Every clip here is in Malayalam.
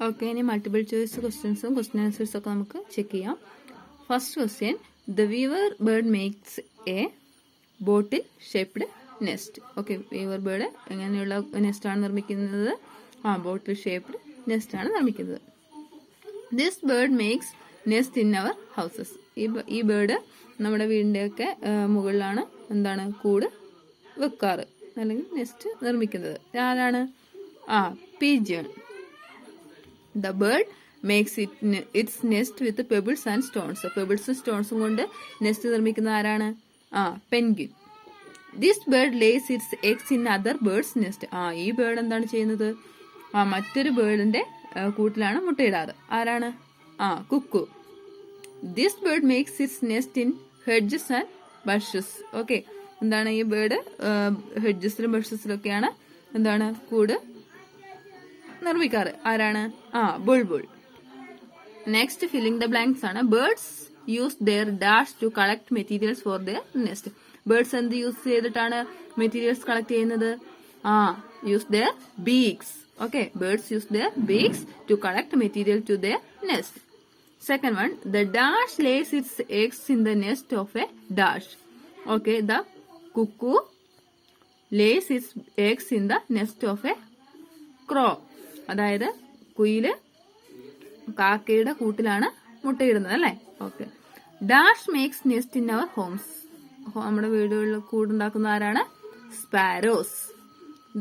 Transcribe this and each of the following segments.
ഓക്കെ, ഇനി മൾട്ടിപ്പിൾ ചോയ്സ് ക്വസ്റ്റ്യൻസും ക്വസ്റ്റ്യൻ ആൻസേഴ്സും ഒക്കെ നമുക്ക് ചെക്ക് ചെയ്യാം. First question, the weaver bird makes a bottle shaped nest. Okay, weaver bird എങ്ങനെയുള്ള നെസ്റ്റാണ് നിർമ്മിക്കുന്നത്? ബോട്ടിൽ ഷേപ്ഡ് നെസ്റ്റാണ് നിർമ്മിക്കുന്നത്. This bird makes nest in our houses. ഈ ബേർഡ് നമ്മുടെ വീടിൻ്റെയൊക്കെ മുകളിലാണ് എന്താണ് കൂട് വെക്കാറ് അല്ലെങ്കിൽ നെസ്റ്റ് നിർമ്മിക്കുന്നത്. ആരാണ്? pigeon. The bird makes its nest with pebbles and stones. Pebbles and stones കൊണ്ട് നെസ്റ്റ് നിർമ്മിക്കുന്ന ആരാണ്? Penguin. This bird lays its eggs in other birds' nest. ഈ ബേർഡ് എന്താണ് ചെയ്യുന്നത്? മറ്റൊരു ബേർഡിന്റെ കൂട്ടിലാണ് മുട്ടയിടാറ്. ആരാണ്? Cuckoo. This bird makes its nest in hedges and bushes. Okay, എന്താണ് ഈ ബേർഡ് ഹെഡ്ജസിലും ബഷസിലൊക്കെയാണ് എന്താണ് കൂട് നിർമ്മിക്കാറ്. ആരാണ്? Bulbul. Next, filling the blanks ആണ്. Birds use their dash to collect materials for their nest. Birds എന്ത് യൂസ് ചെയ്തിട്ടാണ് മെറ്റീരിയൽസ് കളക്ട് ചെയ്യുന്നത്? Use their beaks. Okay, birds use their beaks to collect material to their nest. Second one, the dash lays its eggs in the nest of a dash. Okay, the cuckoo lays its eggs in the nest of a crow. അതായത് കുയില് കാക്കയുടെ കൂട്ടിലാണ് മുട്ടയിടുന്നത് അല്ലേ? Okay. Dash makes nest in our homes. നമ്മുടെ വീടുകളിൽ കൂടുണ്ടാക്കുന്ന ആരാണ്? Sparrows.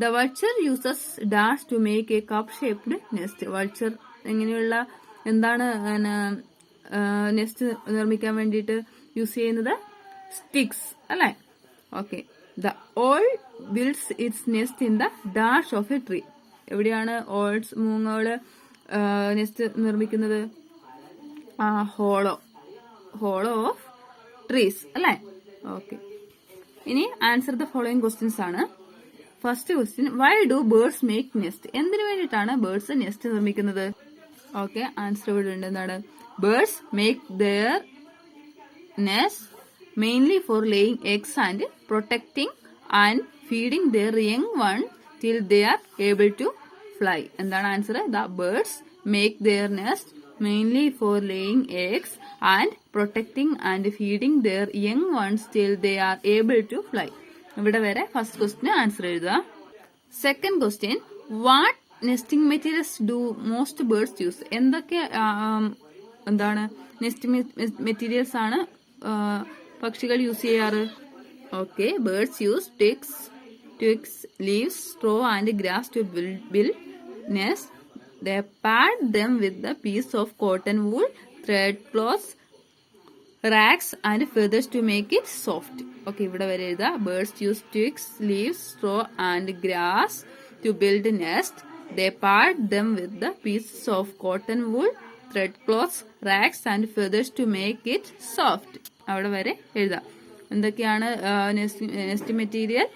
The vulture uses dash to make a cup shaped nest. Vulture എങ്ങനെയുള്ള എന്താണ് നെസ്റ്റ് നിർമ്മിക്കാൻ വേണ്ടിയിട്ട് യൂസ് ചെയ്യുന്നത്? സ്റ്റിക്സ് അല്ലേ? Okay. The owl builds its nest in the dash of a tree. എവിടെയാണ് ഓൾസ് മൂങ്ങകള് നെസ്റ്റ് നിർമ്മിക്കുന്നത്? ഹോളോ ഓഫ് ട്രീസ് അല്ലേ? ഓക്കെ, ഇനി ആൻസർ ദ ഫോളോയിങ് ക്വസ്റ്റ്യൻസ് ആണ്. First question, why do birds make nest? എന്തിനു വേണ്ടിയിട്ടാണ് ബേർഡ്സ് നെസ്റ്റ് നിർമ്മിക്കുന്നത്? ഓക്കെ, ആൻസർ ഇവിടെ ഉണ്ട്. എന്താണ്? Birds make their nest mainly for laying eggs and protecting and feeding their young one till they are able to fly. എന്താണ് answer? The birds make their nest mainly for laying eggs and protecting and feeding their young ones till they are able to fly. ഇവിടെ വരെ ഫസ്റ്റ് ക്വസ്റ്റിന് ആൻസർ എഴുതുക. Second question, what nesting materials do most birds use? എന്തൊക്കെ എന്താണ് നെസ്റ്റിംഗ് മെറ്റീരിയൽസ് ആണ് പക്ഷികൾ യൂസ് ചെയ്യാറ്? Okay, birds use twigs, leaves, straw and grass to build nest. They pad them with a piece of cotton wool, thread cloth, rags and feathers to make it soft. Okay, ഇവിടെ വരെ എഴുതാ. Birds use twigs, leaves, straw and grass to build a nest. They pad them with the pieces of cotton wool, thread cloths, rags and feathers to make it soft. അവിടെ വരെ എഴുതാം. എന്തൊക്കെയാണ് നെസ്റ്റ് മെറ്റീരിയൽ?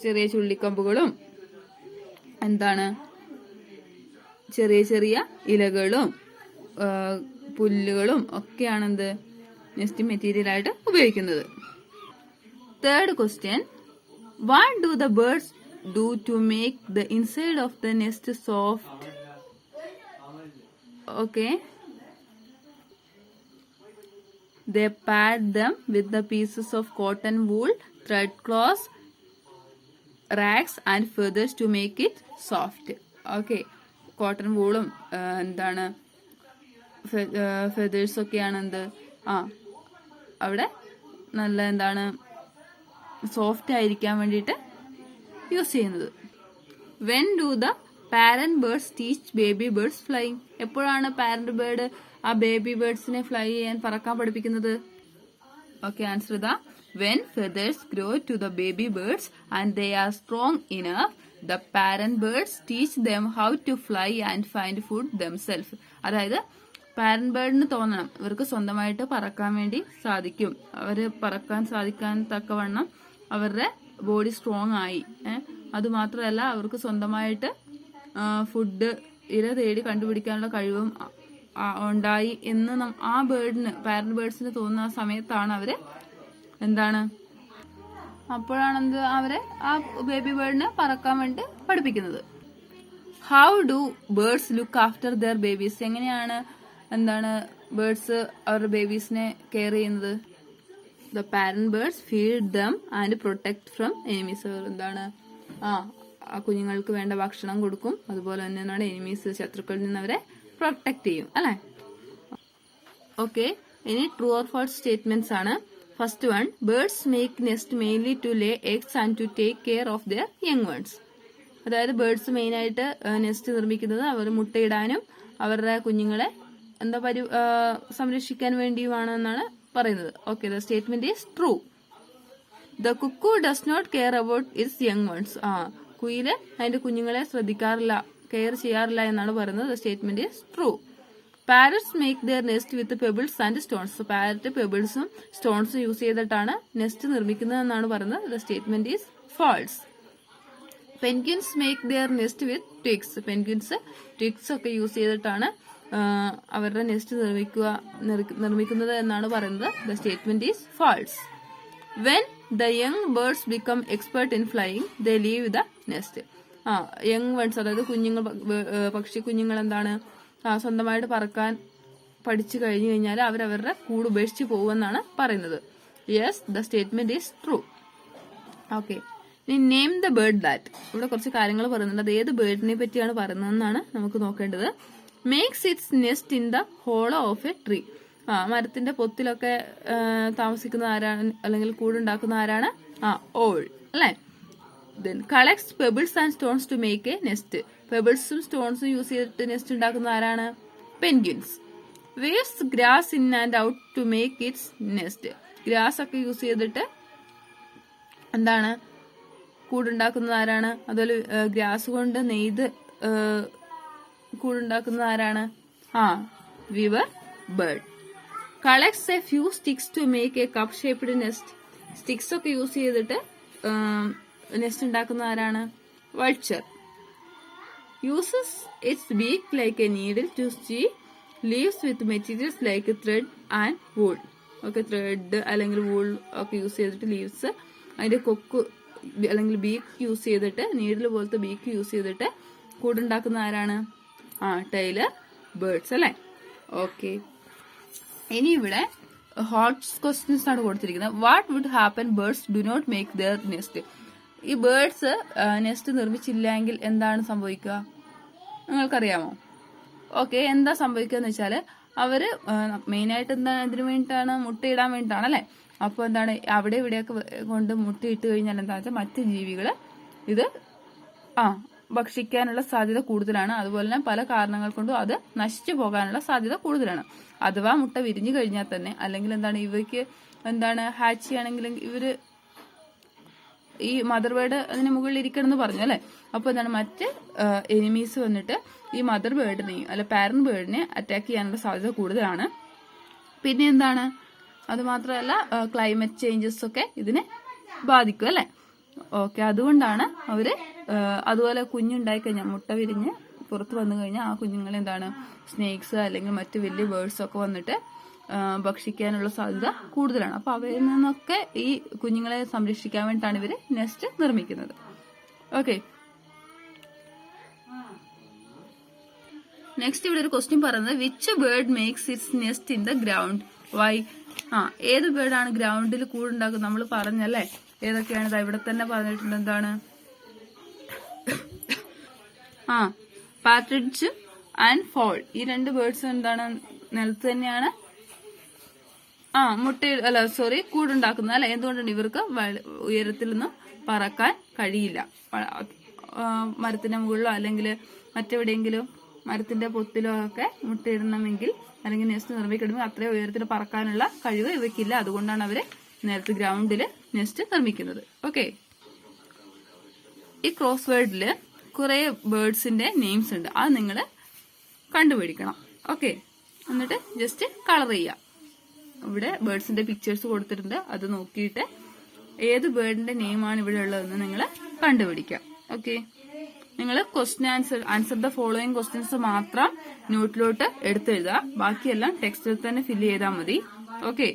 ചെറിയ ചുള്ളിക്കമ്പുകളും എന്താണ് ചെറിയ ചെറിയ ഇലകളും പുല്ലുകളും ഒക്കെയാണ് എന്ത് നെസ്റ്റ് മെറ്റീരിയൽ ആയിട്ട് ഉപയോഗിക്കുന്നത്. Third question, what do the birds do to make the inside of the nest soft? Okay, they pad them with the pieces of cotton wool, thread cloth, rags and feathers to make it soft. Okay, cotton വൂളും എന്താണ് ഫെദേഴ്സ് ഒക്കെയാണ് എന്ത് അവിടെ നല്ല എന്താണ് സോഫ്റ്റ് ആയിരിക്കാൻ വേണ്ടിയിട്ട് യൂസ് ചെയ്യുന്നത്. When do the parent birds teach baby birds flying? എപ്പോഴാണ് പാരന്റ് ബേർഡ് ആ ബേബി ബേർഡ്സിനെ ഫ്ലൈ ചെയ്യാൻ പറക്കാൻ പഠിപ്പിക്കുന്നത്? Okay, answer the when feathers grow to the baby birds and they are strong enough the parent birds teach them how to fly and find food themselves. അതായത് പാരന്റ് ബേർഡിന് തോന്നണം ഇവർക്ക് സ്വന്തമായിട്ട് പറക്കാൻ വേണ്ടി സാധിക്കും, അവര് പറക്കാൻ സാധിക്കാൻ തക്കവണ്ണം അവരുടെ ബോഡി സ്ട്രോങ് ആയി. അതുമാത്രമല്ല അവർക്ക് സ്വന്തമായിട്ട് ഫുഡ് ഇര തേടി കണ്ടുപിടിക്കാനുള്ള കഴിവും ഉണ്ടായി എന്ന് ആ ബേർഡിന് പാരന്റ് ബേർഡ്സിന് തോന്നുന്ന സമയത്താണ് അവര് എന്താണ് അപ്പോഴാണെന്ത് അവരെ ആ ബേബി ബേർഡിനെ പറക്കാൻ വേണ്ടി പഠിപ്പിക്കുന്നത്. How do birds look after there babies? എങ്ങനെയാണ് എന്താണ് ബേർഡ്സ് അവരുടെ ബേബീസിനെ കെയർ ചെയ്യുന്നത്? The parent birds feed them and protect from enemies. എന്താണ് ആ കുഞ്ഞുങ്ങൾക്ക് വേണ്ട ഭക്ഷണം കൊടുക്കും, അതുപോലെ തന്നെ എന്താണ് എനിമീസ്, ശത്രുക്കളിൽ നിന്ന് അവരെ പ്രൊട്ടക്ട് ചെയ്യും അല്ലെ. ഓക്കെ, ഇനി ട്രൂ ഓർ ഫാൾസ് സ്റ്റേറ്റ്മെന്റ്സ് ആണ്. First one, birds make nest mainly to lay eggs and to take care of their young ones. അതായത് ബേർഡ്സ് മെയിൻ ആയിട്ട് നെസ്റ്റ് നിർമ്മിക്കുന്നത് അവർ മുട്ടയിടാനും അവരുടെ കുഞ്ഞുങ്ങളെ സംരക്ഷിക്കാൻ വേണ്ടിയുമാണെന്നാണ് പറയുന്നത്. Okay, the statement is true. The cuckoo does not care about its young ones. കുയില് അതിന്റെ കുഞ്ഞുങ്ങളെ ശ്രദ്ധിക്കാറില്ല, കെയർ ചെയ്യാറില്ല എന്നാണ് പറയുന്നത്. The statement is true. Parrots make their nest with pebbles and stones. Parrot പെബിൾസും സ്റ്റോൺസും യൂസ് ചെയ്തിട്ടാണ് നെസ്റ്റ് നിർമ്മിക്കുന്നത് എന്നാണ് പറയുന്നത്. The statement is false. Penguins make their nest with twigs. Penguins twigs ഒക്കെ യൂസ് ചെയ്തിട്ടാണ് അവരുടെ നെസ്റ്റ് നിർമ്മിക്കുന്നത് എന്നാണ് പറയുന്നത്. The statement is false. When the young birds become expert in flying the leave the nest. Young birds അതായത് പക്ഷി കുഞ്ഞുങ്ങൾ എന്താണ് സ്വന്തമായിട്ട് പറക്കാൻ പഠിച്ചു കഴിഞ്ഞു കഴിഞ്ഞാൽ അവരവരുടെ കൂട് ഉപേക്ഷിച്ച് പോകുമെന്നാണ് പറയുന്നത്. Yes, the statement is true. Okay, ഇനി നെയിം ദ ബേർഡ് ദാറ്റ്. ഇവിടെ കുറച്ച് കാര്യങ്ങൾ പറയുന്നുണ്ട്. അത് ഏത് ബേർഡിനെ പറ്റിയാണ് പറയുന്നതെന്നാണ് നമുക്ക് നോക്കേണ്ടത്. Makes its nest in the hollow of a tree. മരത്തിന്റെ പൊത്തിലൊക്കെ താമസിക്കുന്ന ആരാണ്, അല്ലെങ്കിൽ കൂടുണ്ടാക്കുന്ന ആരാണ്? ഓൾ അല്ലെ. Then collects pebbles and stones to make a nest. പെബിൾസും സ്റ്റോൺസും യൂസ് ചെയ്തിട്ട് നെസ്റ്റ് ഉണ്ടാക്കുന്ന ആരാണ്? Penguins. Weaves grass in and out to make its nest. Grass ഒക്കെ യൂസ് ചെയ്തിട്ട് എന്താണ് കൂടുണ്ടാക്കുന്നത് ആരാണ്? അതുപോലെ ഗ്രാസ് കൊണ്ട് നെയ്ത് കൂടുണ്ടാക്കുന്നത് ആരാണ്? Weaver bird. Collects a few sticks to make a cup shaped nest. Sticks ഒക്കെ യൂസ് ചെയ്തിട്ട് നെസ്റ്റ് ഉണ്ടാക്കുന്ന ആരാണ്? Vulture. Uses its beak like a needle to stitch leaves with materials like thread and wool. Okay, thread അല്ലെങ്കിൽ വൂൾ ഒക്കെ യൂസ് ചെയ്തിട്ട് ലീവ്സ് അതിന്റെ കൊക്ക് അല്ലെങ്കിൽ ബീക്ക് യൂസ് ചെയ്തിട്ട്, നീഡിൽ പോലത്തെ ബീക്ക് യൂസ് ചെയ്തിട്ട് കൂടുണ്ടാക്കുന്ന ആരാണ്? ടൈലർ ബേർഡ്സ് അല്ലെ. ഓക്കെ, ഇനി ഇവിടെ ഹോട്ട് ക്വസ്റ്റ്യൻസ് ആണ് കൊടുത്തിരിക്കുന്നത്. What would happen birds do not make their nest. ഈ ബേർഡ്സ് നെസ്റ്റ് നിർമ്മിച്ചില്ലെങ്കിൽ എന്താണ് സംഭവിക്കുക നിങ്ങൾക്കറിയാമോ? ഓക്കെ, എന്താ സംഭവിക്കുക എന്ന് വെച്ചാല് അവര് മെയിനായിട്ട് എന്താണ് ഇതിനു വേണ്ടിയിട്ടാണ്, മുട്ടയിടാൻ വേണ്ടിയിട്ടാണ് അല്ലെ. അപ്പൊ എന്താണ് അവിടെ ഇവിടെയൊക്കെ കൊണ്ട് മുട്ടയിട്ട് കഴിഞ്ഞാൽ എന്താ വെച്ചാൽ മറ്റ് ജീവികള് ഇത് ഭക്ഷിക്കാനുള്ള സാധ്യത കൂടുതലാണ്. അതുപോലെ തന്നെ പല കാരണങ്ങൾ കൊണ്ടും അത് നശിച്ചു പോകാനുള്ള സാധ്യത കൂടുതലാണ്. അഥവാ മുട്ട വിരിഞ്ഞു കഴിഞ്ഞാൽ തന്നെ, അല്ലെങ്കിൽ എന്താണ് ഇവയ്ക്ക് ഹാച്ച് ചെയ്യണമെങ്കിൽ ഇവര് ഈ മദർ ബേർഡ് അതിന് മുകളിൽ ഇരിക്കണം എന്ന് പറഞ്ഞു അല്ലെ. അപ്പൊ എന്താണ് മറ്റ് എനിമീസ് വന്നിട്ട് ഈ മദർ ബേർഡിനെയും അല്ലെ പാരന്റ് ബേർഡിനെ അറ്റാക്ക് ചെയ്യാനുള്ള സാധ്യത കൂടുതലാണ്. പിന്നെ എന്താണ്, അത് മാത്രമല്ല ക്ലൈമറ്റ് ചേഞ്ചസ് ഒക്കെ ഇതിനെ ബാധിക്കും അല്ലെ. ഓക്കെ, അതുകൊണ്ടാണ് അവര് അതുപോലെ കുഞ്ഞുണ്ടായി കഴിഞ്ഞാൽ മുട്ട വിരിഞ്ഞ് പുറത്ത് വന്നു കഴിഞ്ഞാൽ ആ കുഞ്ഞുങ്ങളെ എന്താണ് സ്നേക്സ് അല്ലെങ്കിൽ മറ്റു വലിയ ബേർഡ്സ് ഒക്കെ വന്നിട്ട് ഭക്ഷിക്കാനുള്ള സാധ്യത കൂടുതലാണ്. അപ്പൊ അവയിൽ നിന്നൊക്കെ ഈ കുഞ്ഞുങ്ങളെ സംരക്ഷിക്കാൻ വേണ്ടിയിട്ടാണ് ഇവര് നെസ്റ്റ് നിർമ്മിക്കുന്നത്. ഓക്കെ, നെക്സ്റ്റ് ഇവിടെ ഒരു ക്വസ്റ്റ്യൻ പറയുന്നത് which bird makes its nest in the ground why. ഏത് ബേർഡാണ് ഗ്രൗണ്ടിൽ കൂടുണ്ടാക്കുന്നത്? നമ്മൾ പറഞ്ഞല്ലേ ഏതൊക്കെയാണ്, ഇവിടെ തന്നെ പറഞ്ഞിട്ടുണ്ട്. എന്താണ്? പാട്രിഡ്ജ് ആൻഡ് ഫോൾ. ഈ രണ്ട് ബേർഡ്സ് എന്താണ് നിലത്ത് തന്നെയാണ് കൂടുണ്ടാക്കുന്നത് അല്ലെ. എന്തുകൊണ്ടാണ്? ഇവർക്ക് ഉയരത്തിൽ നിന്നും പറക്കാൻ കഴിയില്ല. മരത്തിന്റെ മുകളിലോ അല്ലെങ്കിൽ മറ്റെവിടെയെങ്കിലും മരത്തിന്റെ പൊത്തിലോ ഒക്കെ മുട്ടയിടണമെങ്കിൽ അല്ലെങ്കിൽ നെസ്റ്റ് നിർമ്മിക്കണമെങ്കിൽ അത്രയും ഉയരത്തിൽ പറക്കാനുള്ള കഴിവ് ഇവയ്ക്കില്ല. അതുകൊണ്ടാണ് അവര് നേരത്തെ ഗ്രൗണ്ടില് നെസ്റ്റ് നിർമ്മിക്കുന്നത്. ഓക്കെ, ഈ ക്രോസ് വേർഡില് കുറെ ബേർഡ്സിന്റെ നെയിംസ് ഉണ്ട്. അത് നിങ്ങൾ കണ്ടുപിടിക്കണം. ഓക്കെ, എന്നിട്ട് ജസ്റ്റ് കളർ ചെയ്യുക. ഇവിടെ ബേർഡ്സിന്റെ പിക്ചേഴ്സ് കൊടുത്തിട്ടുണ്ട്. അത് നോക്കിയിട്ട് ഏത് ബേർഡിന്റെ നെയിമാണ് ഇവിടെ ഉള്ളതെന്ന് നിങ്ങൾ കണ്ടുപിടിക്കാം. ഓക്കെ, നിങ്ങൾ question answer the following questions മാത്രം നോട്ടിലോട്ട് എടുത്തെഴുതുക. ബാക്കിയെല്ലാം ടെക്സ്റ്റിൽ തന്നെ ഫില്ല് ചെയ്താൽ മതി. ഓക്കെ.